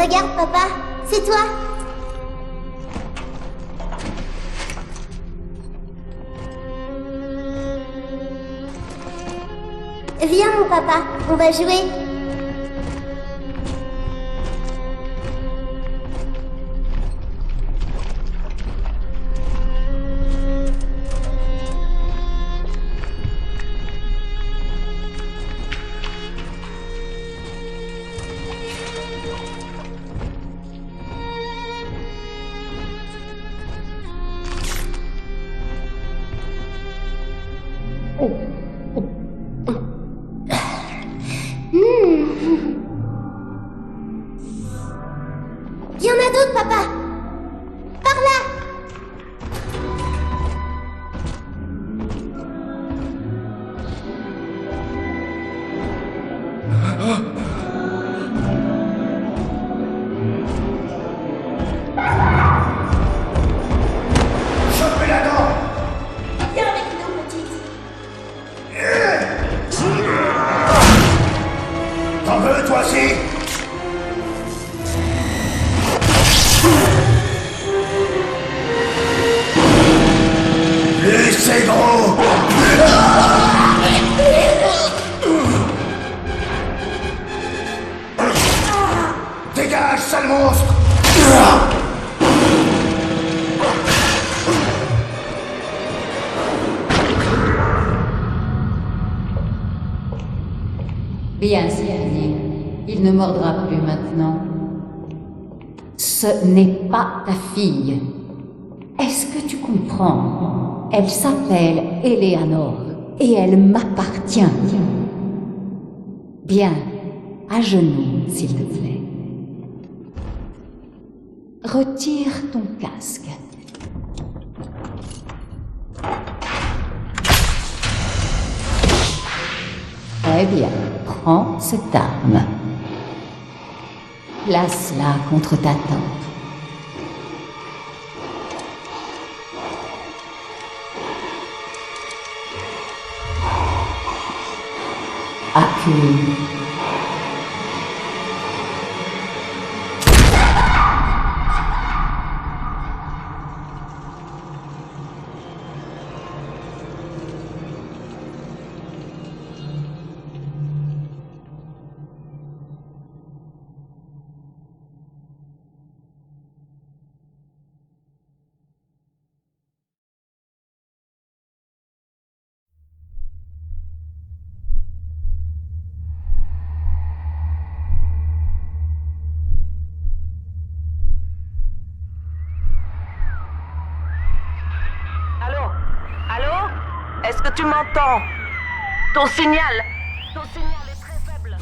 Regarde, papa, c'est toi. Viens, mon papa, on va jouer. Il y en a d'autres, papa. Par là. Chopez-la dent! Viens avec nous, petite. T'en veux, toi aussi? Lui, c'est gros! Dégage, sale monstre! Bien, Cyril. Il ne mordra plus maintenant. Ce n'est pas ta fille. Est-ce que tu comprends? Elle s'appelle Eleanor et elle m'appartient. Bien, à genoux, s'il te plaît. Retire ton casque. Très bien, prends cette arme. Place-la contre ta tempe. Accule. Allô? Allô? Est-ce que tu m'entends? Ton signal est très faible.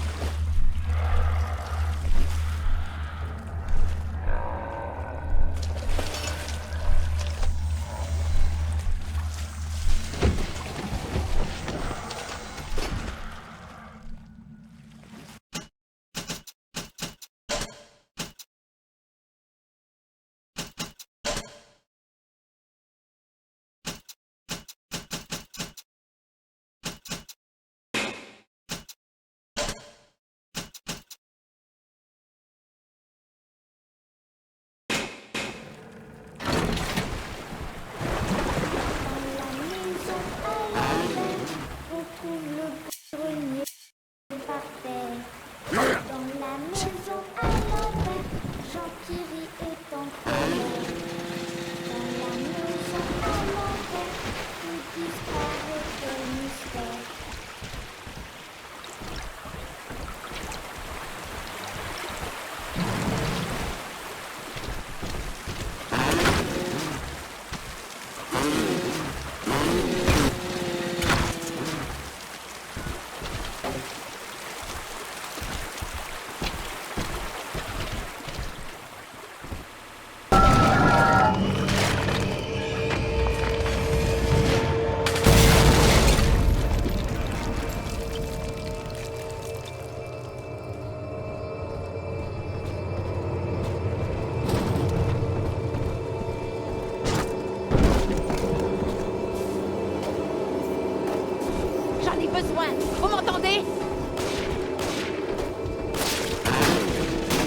J'en ai besoin. Vous m'entendez?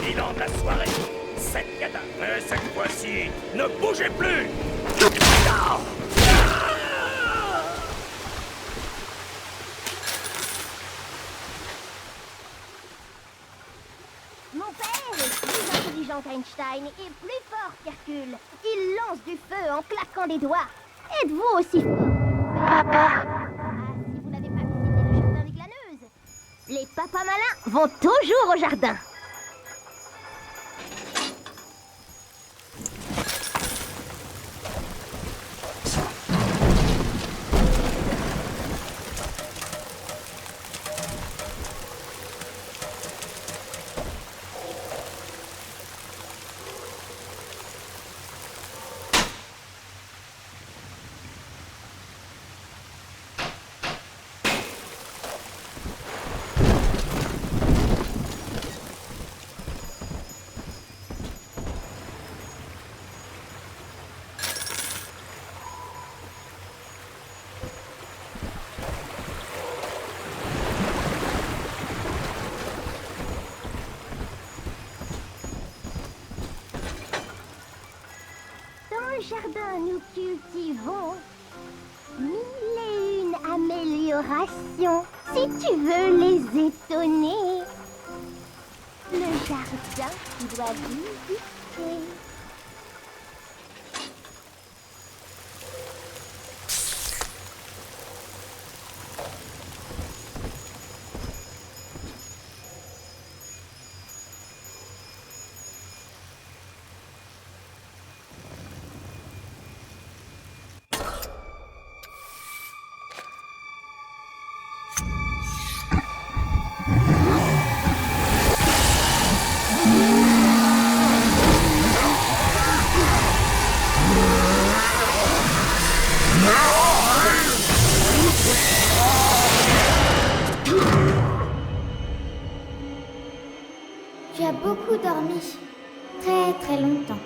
Bilan de la soirée. Mais cette fois-ci, ne bougez plus! Mon père est plus intelligent qu'Einstein et plus fort qu'Hercule. Il lance du feu en claquant des doigts. Êtes-vous aussi fort? Papa. Si vous n'avez pas visité le jardin des glaneuses, les papas malins vont toujours au jardin. Dans le jardin, nous cultivons 1001 améliorations. Si tu veux les étonner, le jardin doit visiter. Tu as beaucoup dormi, très très longtemps.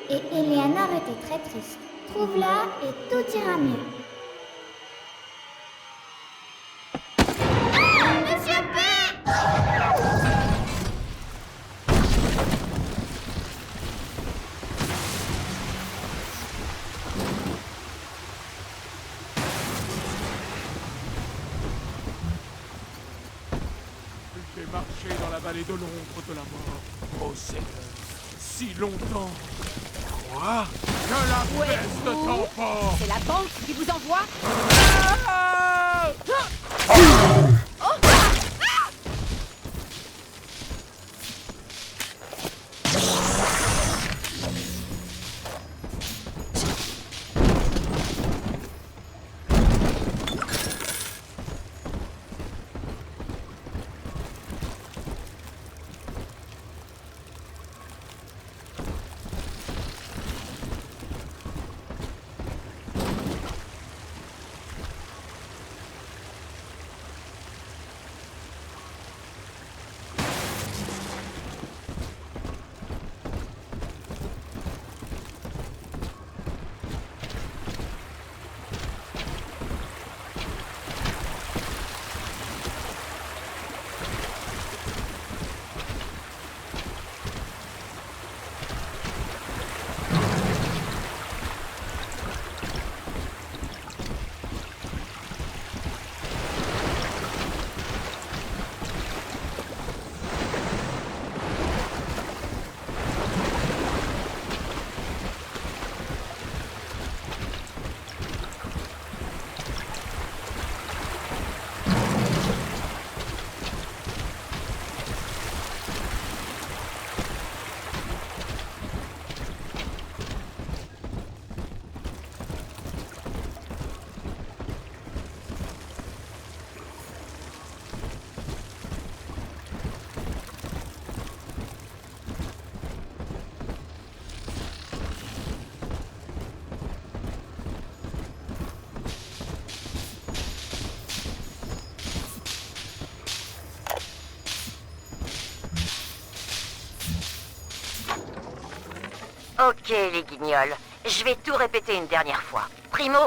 Et Eleanor était très triste. Trouve-la et tout ira mieux. Monsieur P! J'ai marché dans la vallée de l'ombre de la mort. Oh Seigneur, si longtemps. Quoi? Que la peste t'emporte! C'est la banque qui vous envoie? Ah! Ok, les guignols. Je vais tout répéter une dernière fois. Primo,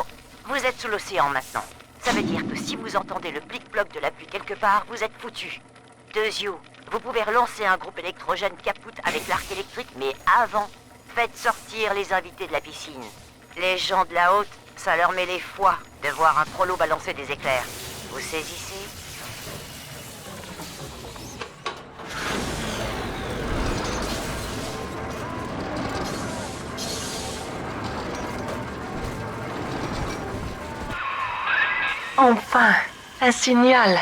vous êtes sous l'océan maintenant. Ça veut dire que si vous entendez le plic-ploc de la pluie quelque part, vous êtes foutus. Deuxiou, vous pouvez relancer un groupe électrogène caput avec l'arc électrique, mais avant Faites sortir les invités de la piscine. Les gens de la haute, ça leur met les foies de voir un prolo balancer des éclairs. Vous saisissez? Enfin, un signal.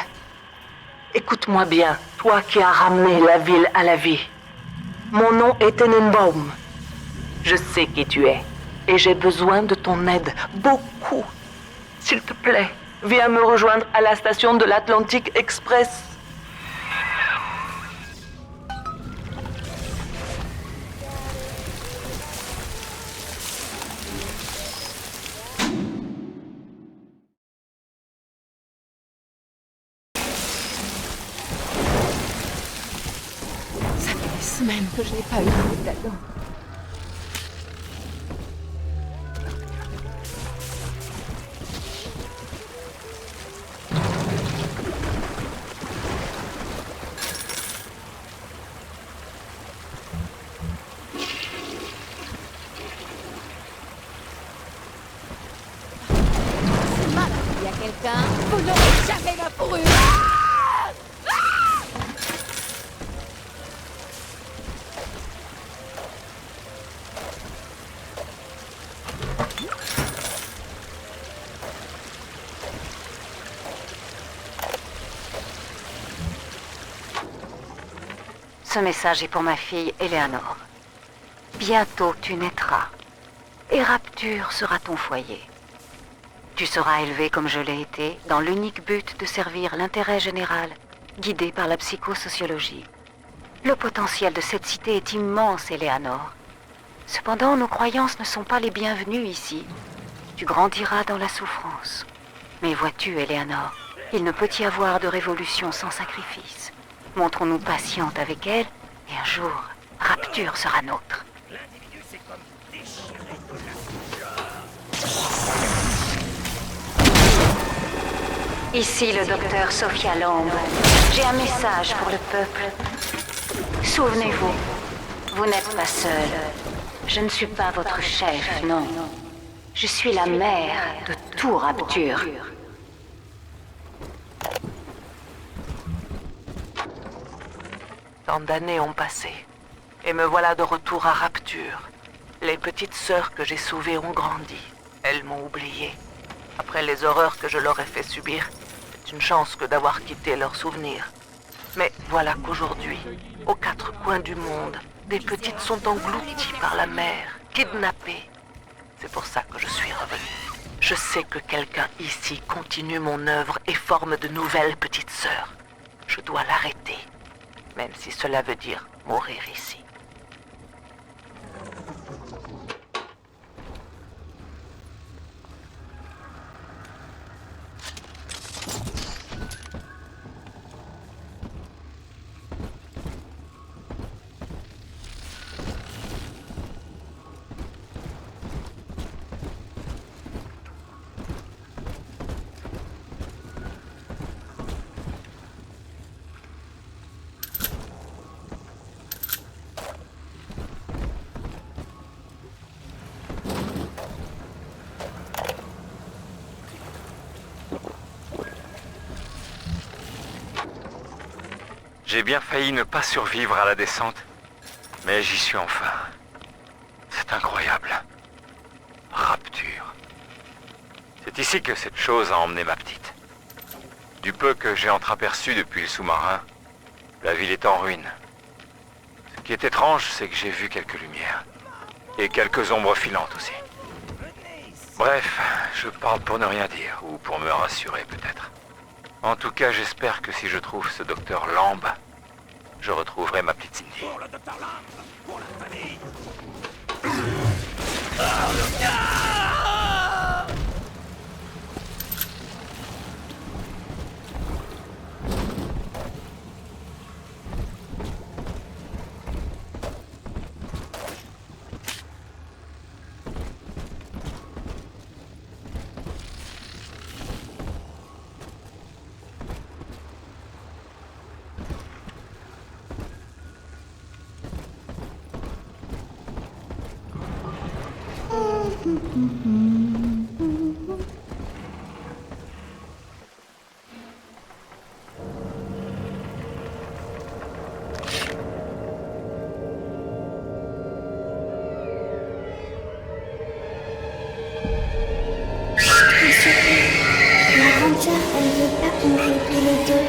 Écoute-moi bien, toi qui as ramené la ville à la vie. Mon nom est Tenenbaum. Je sais qui tu es, et j'ai besoin de ton aide, beaucoup. S'il te plaît, viens me rejoindre à la station de l'Atlantic Express. Ça fait des semaines que je n'ai pas eu de médaillon. Il y a quelqu'un, vous n'aurez jamais ma fourrure. Ce message est pour ma fille Eleanor. Bientôt tu naîtras, et Rapture sera ton foyer. Tu seras élevé comme je l'ai été, dans l'unique but de servir l'intérêt général, guidé par la psychosociologie. Le potentiel de cette cité est immense, Eleanor. Cependant, nos croyances ne sont pas les bienvenues ici. Tu grandiras dans la souffrance. Mais vois-tu, Eleanor, il ne peut y avoir de révolution sans sacrifice. Montrons-nous patientes avec elle, et un jour, Rapture sera nôtre. L'individu, c'est comme déchirer de la... Ici le docteur Sophia Lamb. J'ai un message pour le peuple. Souvenez-vous, vous n'êtes pas seul. Je ne suis pas votre chef, non. Je suis la mère de tout Rapture. Tant d'années ont passé, et me voilà de retour à Rapture. Les petites sœurs que j'ai sauvées ont grandi. Elles m'ont oublié. Après les horreurs que je leur ai fait subir, c'est une chance que d'avoir quitté leurs souvenirs. Mais voilà qu'aujourd'hui, aux quatre coins du monde, des petites sont englouties par la mer, kidnappées. C'est pour ça que je suis revenu. Je sais que quelqu'un ici continue mon œuvre et forme de nouvelles petites sœurs. Je dois l'arrêter, même si cela veut dire mourir ici. J'ai bien failli ne pas survivre à la descente, mais j'y suis enfin. C'est incroyable. Rapture. C'est ici que cette chose a emmené ma petite. Du peu que j'ai entreaperçu depuis le sous-marin, la ville est en ruine. Ce qui est étrange, c'est que j'ai vu quelques lumières. Et quelques ombres filantes aussi. Bref, je parle pour ne rien dire, ou pour me rassurer peut-être. En tout cas, j'espère que si je trouve ce docteur Lamb, je retrouverai ma petite Cindy. Pour le docteur Lamb, pour la famille. La grande sœur, elle veut pas qu'on joue tous les deux.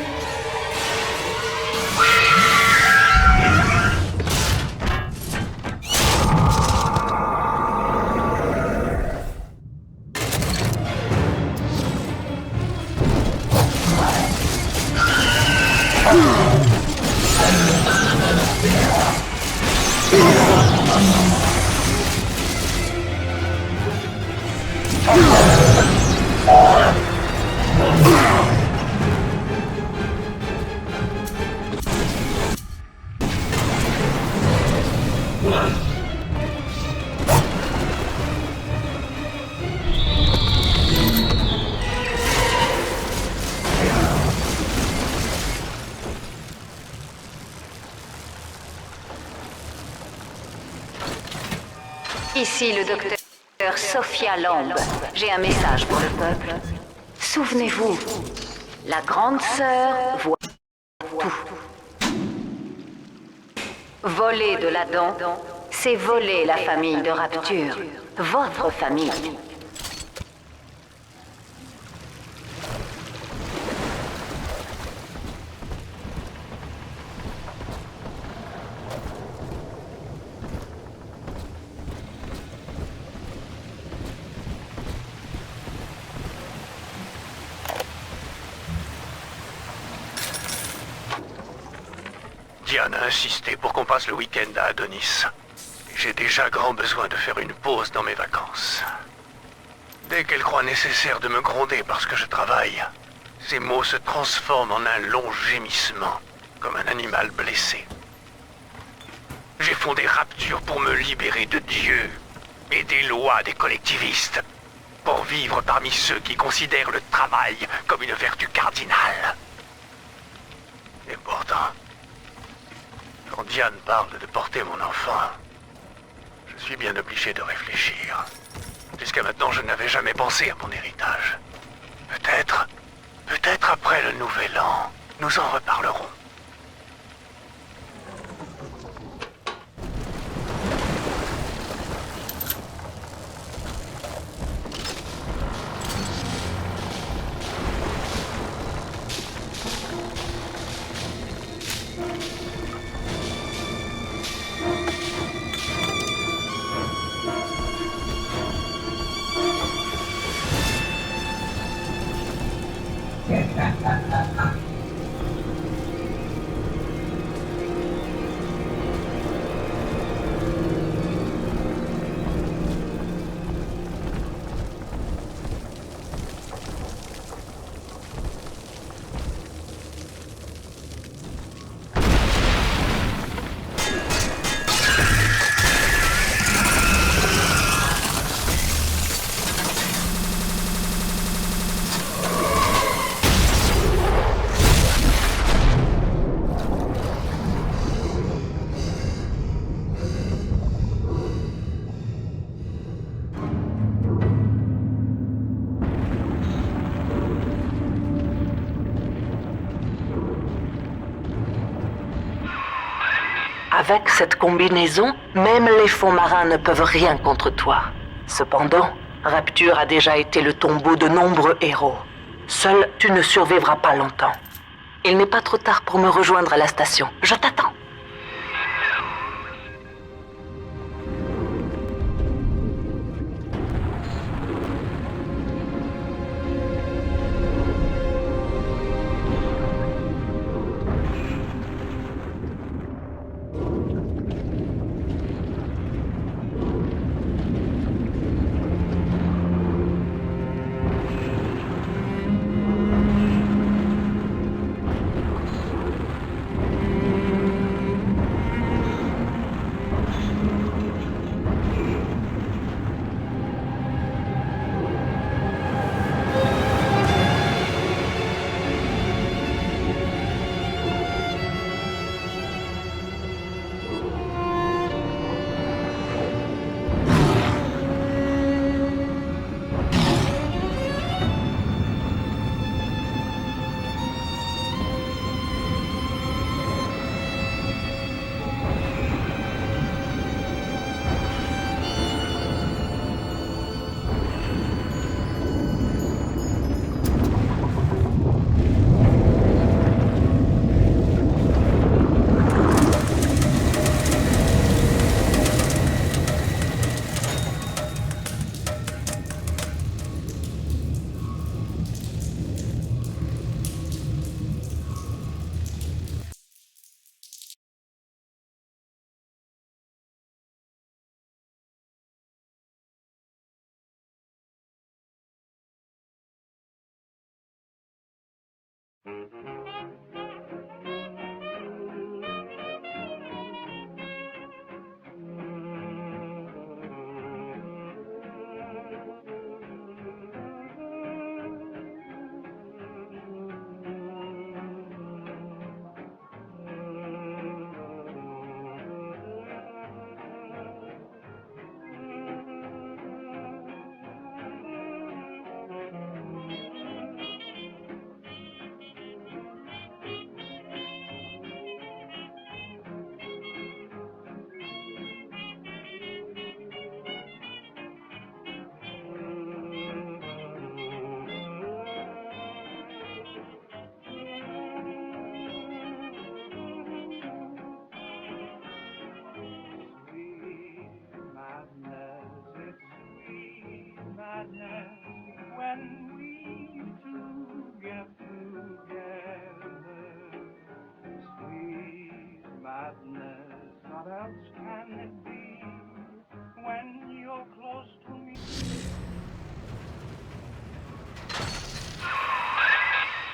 Ici le docteur Sophia Lamb. J'ai un message pour le peuple. Souvenez-vous, la grande sœur voit tout. Voler de l'Adam, c'est voler la famille de Rapture, votre famille. Diane a insisté pour qu'on passe le week-end à Adonis. J'ai déjà grand besoin de faire une pause dans mes vacances. Dès qu'elle croit nécessaire de me gronder parce que je travaille, ses mots se transforment en un long gémissement, comme un animal blessé. J'ai fondé Rapture pour me libérer de Dieu et des lois des collectivistes, pour vivre parmi ceux qui considèrent le travail comme une vertu cardinale. Et pourtant, quand Diane parle de porter mon enfant, je suis bien obligé de réfléchir. Jusqu'à maintenant, je n'avais jamais pensé à mon héritage. Peut-être après le Nouvel An, nous en reparlerons. Avec cette combinaison, même les fonds marins ne peuvent rien contre toi. Cependant, Rapture a déjà été le tombeau de nombreux héros. Seul, tu ne survivras pas longtemps. Il n'est pas trop tard pour me rejoindre à la station. Je t'attends.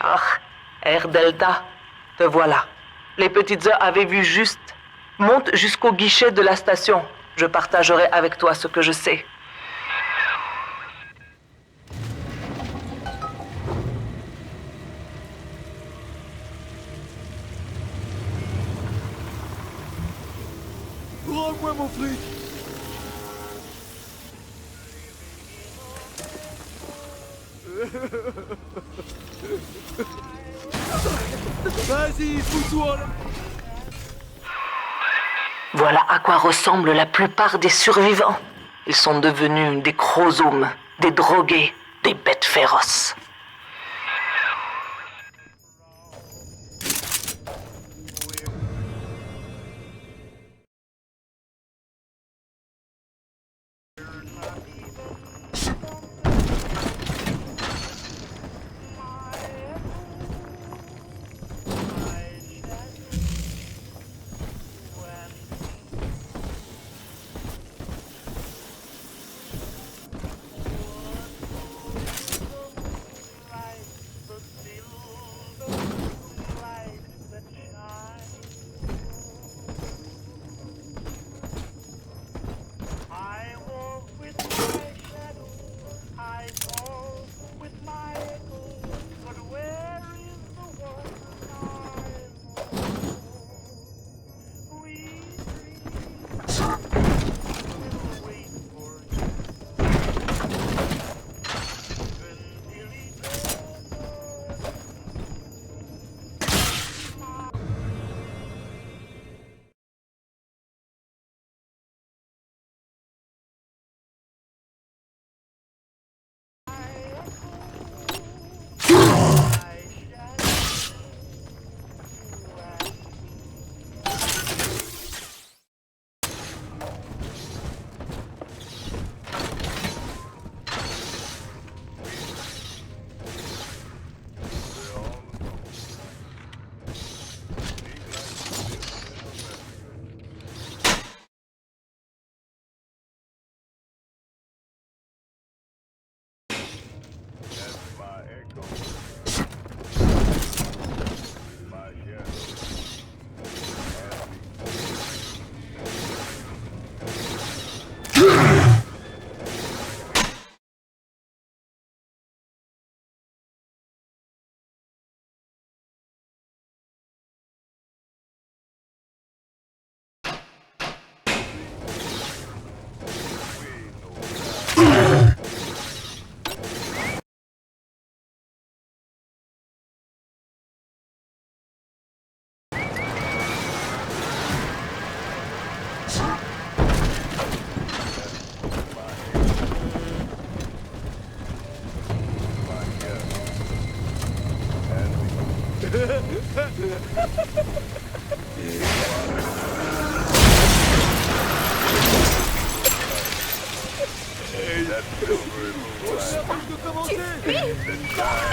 Ah, Air Delta, te voilà. Les petites heures avaient vu juste. Monte jusqu'au guichet de la station. Je partagerai avec toi ce que je sais. Rends-moi mon fric! Vas-y, fous-toi là! Voilà à quoi ressemblent la plupart des survivants. Ils sont devenus des chromosomes, des drogués, des bêtes féroces.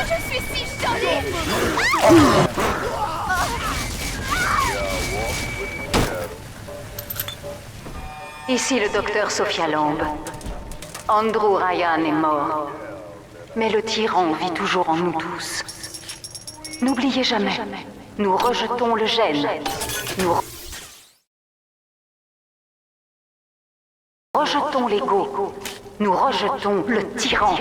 Je suis si jolie. Ici le docteur Sophia Lamb. Andrew Ryan est mort. Mais le tyran vit toujours en nous tous. N'oubliez jamais, nous rejetons le gène. Nous rejetons l'ego. Nous rejetons le tyran.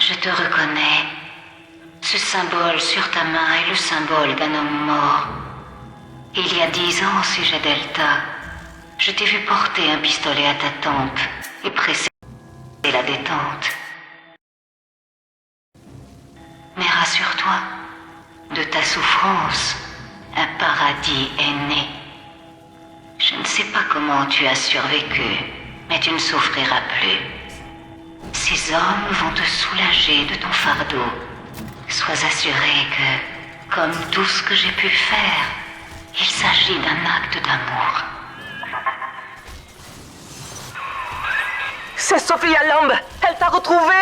Je te reconnais. Ce symbole sur ta main est le symbole d'un homme mort. Il y a 10 ans, au sujet Delta, je t'ai vu porter un pistolet à ta tempe et presser la détente. Mais rassure-toi, de ta souffrance, un paradis est né. Je ne sais pas comment tu as survécu, mais tu ne souffriras plus. Ces hommes vont te soulager de ton fardeau. Sois assuré que, comme tout ce que j'ai pu faire, il s'agit d'un acte d'amour. C'est Sophia Lamb. Elle t'a retrouvé.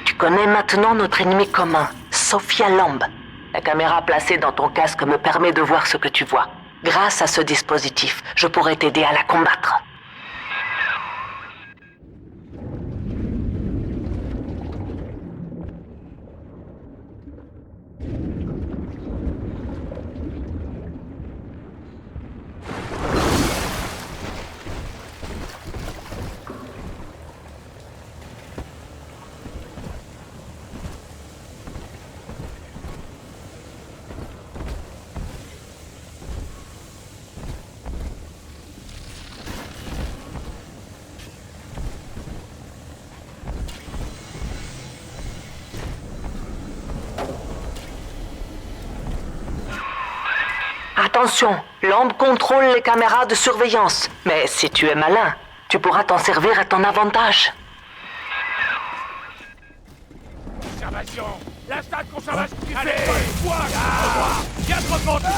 Tu connais maintenant notre ennemi commun, Sophia Lamb. La caméra placée dans ton casque me permet de voir ce que tu vois. Grâce à ce dispositif, je pourrais t'aider à la combattre. Attention, Lamb contrôle les caméras de surveillance. Mais si tu es malin, tu pourras t'en servir à ton avantage. Conservation. L'instant de conservation qui fait. Quoi? Viens te remonter.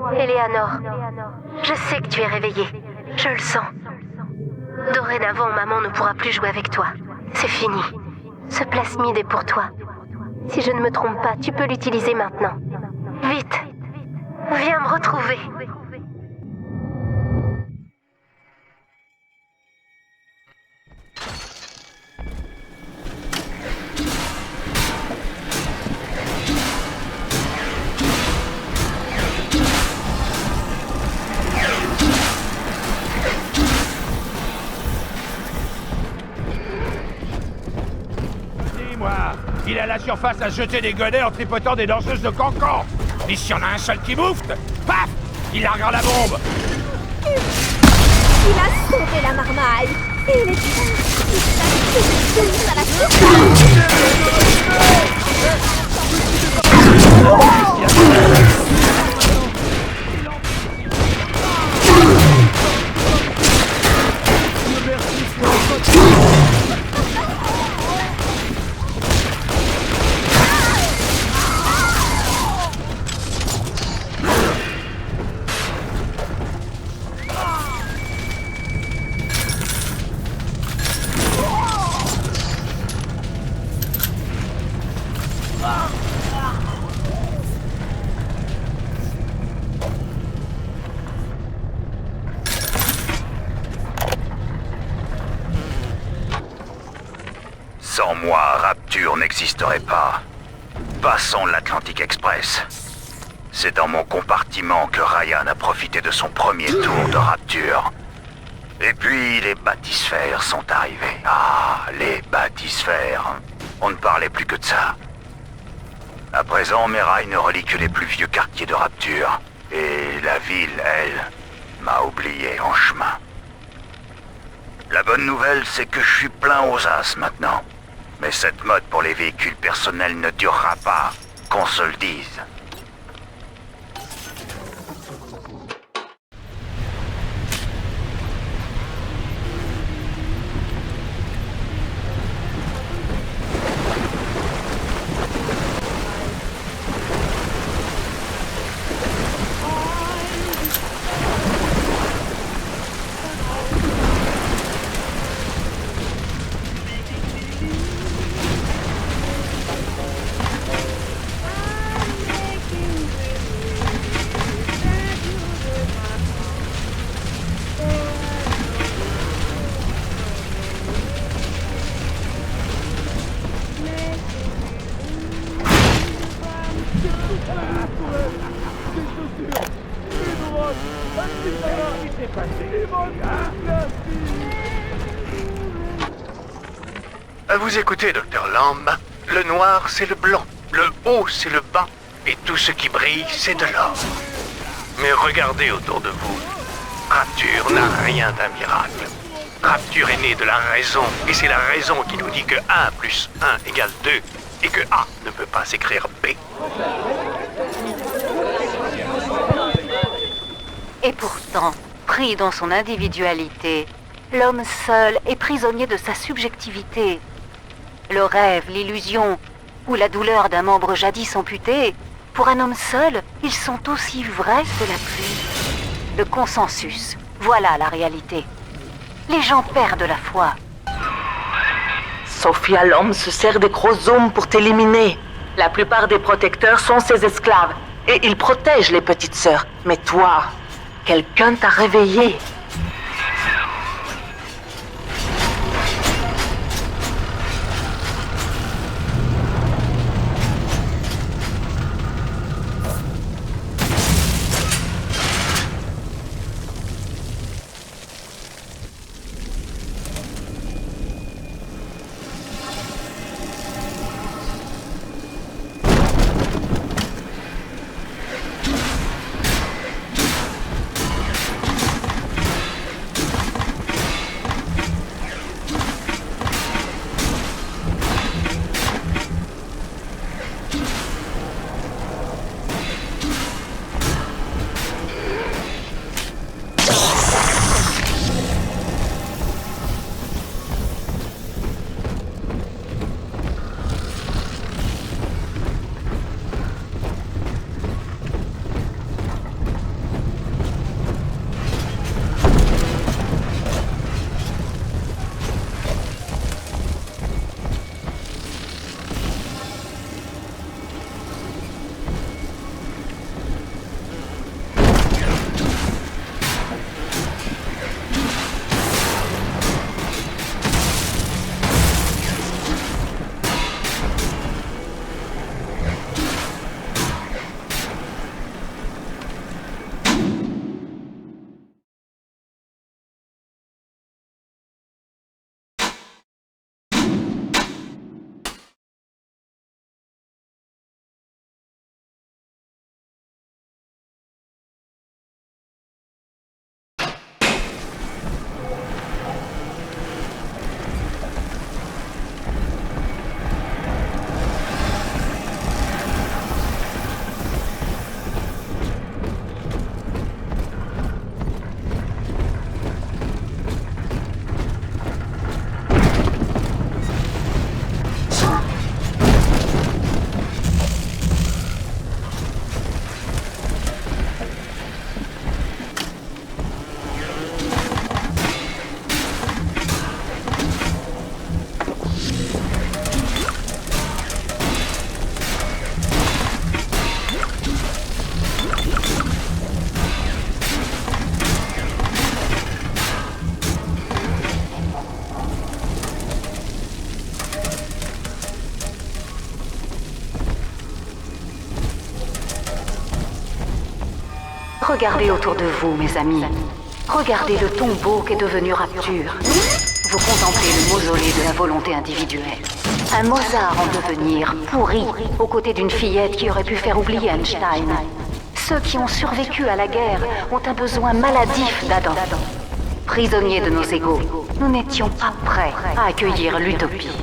Eleanor, je sais que tu es réveillée. Je le sens. Dorénavant, maman ne pourra plus jouer avec toi. C'est fini. Ce plasmide est pour toi. Si je ne me trompe pas, tu peux l'utiliser maintenant. Vite, viens me retrouver. Il est à la surface à jeter des godets en tripotant des danseuses de cancan. Et s'il y en a un seul qui moufte, paf, il larguera la bombe. Il a sauvé la marmaille. Et il est tous à la Sans moi, Rapture n'existerait pas. Passons l'Atlantic Express. C'est dans mon compartiment que Ryan a profité de son premier tour de Rapture. Et puis, les bâtisphères sont arrivés. Ah, les bâtisphères. On ne parlait plus que de ça. À présent, mes rails ne relient que les plus vieux quartiers de Rapture. Et la ville, elle, m'a oublié en chemin. La bonne nouvelle, c'est que je suis plein aux as maintenant. Mais cette mode pour les véhicules personnels ne durera pas, qu'on se le dise. Vous écoutez, Dr. Lamb. Le noir, c'est le blanc. Le haut, c'est le bas. Et tout ce qui brille, c'est de l'or. Mais regardez autour de vous. Rapture n'a rien d'un miracle. Rapture est née de la raison. Et c'est la raison qui nous dit que 1 plus 1 égale 2. Et que A ne peut pas s'écrire B. Et pourtant, pris dans son individualité, l'homme seul est prisonnier de sa subjectivité. Le rêve, l'illusion ou la douleur d'un membre jadis amputé, pour un homme seul, ils sont aussi vrais que la pluie. Le consensus, voilà la réalité. Les gens perdent la foi. Sophia, l'homme se sert des chromosomes pour t'éliminer. La plupart des protecteurs sont ses esclaves. Et ils protègent les petites sœurs. Mais toi, quelqu'un t'a réveillé. Regardez autour de vous, mes amis. Regardez le tombeau qu'est devenu Rapture. Vous contemplez le mausolée de la volonté individuelle. Un Mozart en devenir, pourri, aux côtés d'une fillette qui aurait pu faire oublier Einstein. Ceux qui ont survécu à la guerre ont un besoin maladif d'Adam. Prisonniers de nos égos, nous n'étions pas prêts à accueillir l'utopie.